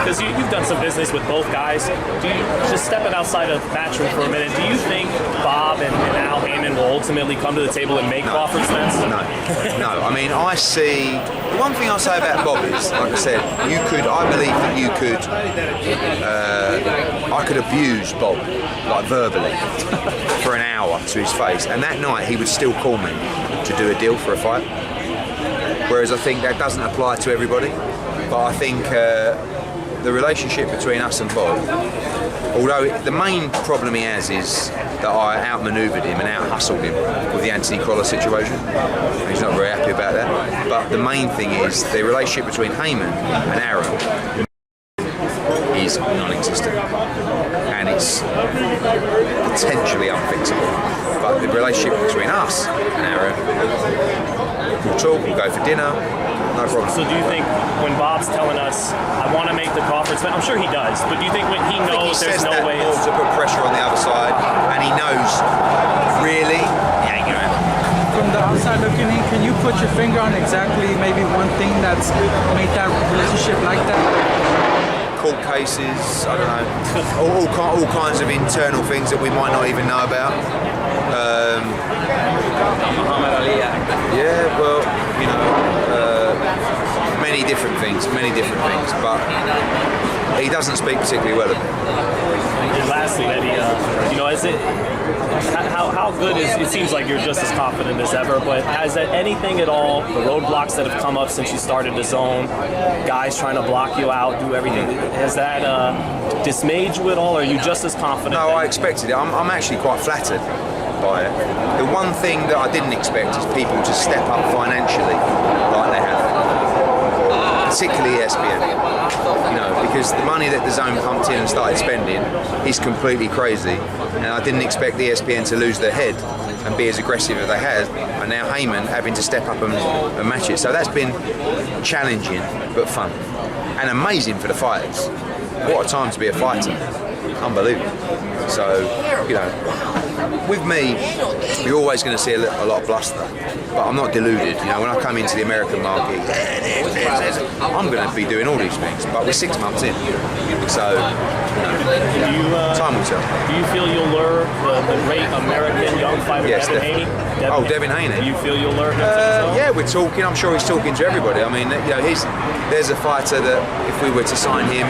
because you've done some business with both guys. Do you, just stepping outside of Matchroom for a minute, do you think Bob and Al Haymon will ultimately come to the table and make Crawford Spence? No. I mean, I see. The one thing I'll say about Bob is, like I said, I believe that you could, I could abuse Bob, like verbally, for an hour to his face, and that night he would still call me to do a deal for a fight. Whereas I think that doesn't apply to everybody. But I think the relationship between us and Bob, although the main problem he has is that I outmanoeuvred him and out-hustled him with the Anthony Collar situation. He's not very happy about that. But the main thing is the relationship between Haymon and Arum is non-existent, and it's potentially unfixable. But the relationship between us and Arum, we'll talk, we'll go for dinner, no problem. So do you think when Bob's telling us, I want to make the Crawford Spence, I'm sure he does, but do you think when he knows there's no way more to put pressure on the other side, and he knows, really, he ain't going to happen. From the outside looking in, can you put your finger on exactly maybe one thing that's made that relationship like that? Court cases, I don't know, all kinds of internal things that we might not even know about. Yeah, well, you know, many different things, but he doesn't speak particularly well of it. And lastly, Eddie, you know, is it how good is it? Seems like you're just as confident as ever, but has that anything at all, the roadblocks that have come up since you started the zone, guys trying to block you out, do everything, has that dismayed you at all, or are you just as confident? No, I expected it. I'm actually quite flattered by it. The one thing that I didn't expect is people to step up financially like they have, particularly ESPN. You know, because the money that the zone pumped in and started spending is completely crazy, and I didn't expect the ESPN to lose their head and be as aggressive as they had, and now Haymon having to step up and match it. So that's been challenging but fun and amazing for the fighters. What a time to be a fighter. Unbelievable. So, you know, with me, you're always going to see a lot of bluster, but I'm not deluded. You know, when I come into the American market, I'm going to be doing all these things, but we're 6 months in, so you know, time will tell. Do you feel you'll lure the great American young fighter, yes, Devin Haney? Devin Haney. Do you feel you'll lure him? Yeah, we're talking. I'm sure he's talking to everybody. I mean, you know, there's a fighter that if we were to sign him,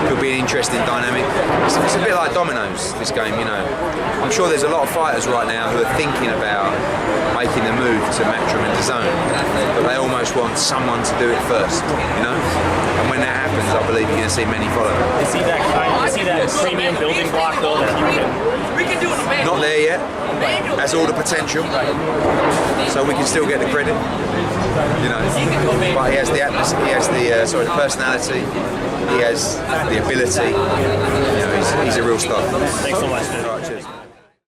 could be an interesting dynamic. It's a bit like dominoes, this game, you know. I'm sure there's a lot of fighters right now who are thinking about making the move to Matchroom and DAZN, but they almost want someone to do it first, you know. And when that happens, I believe you're going to see many follow. Is he that premium building block though that you can? Not there yet. Has all the potential, so we can still get the credit. You know, but he has the atmosphere, he has the personality, he has the ability. You know, he's a real star. Thanks so much, dude.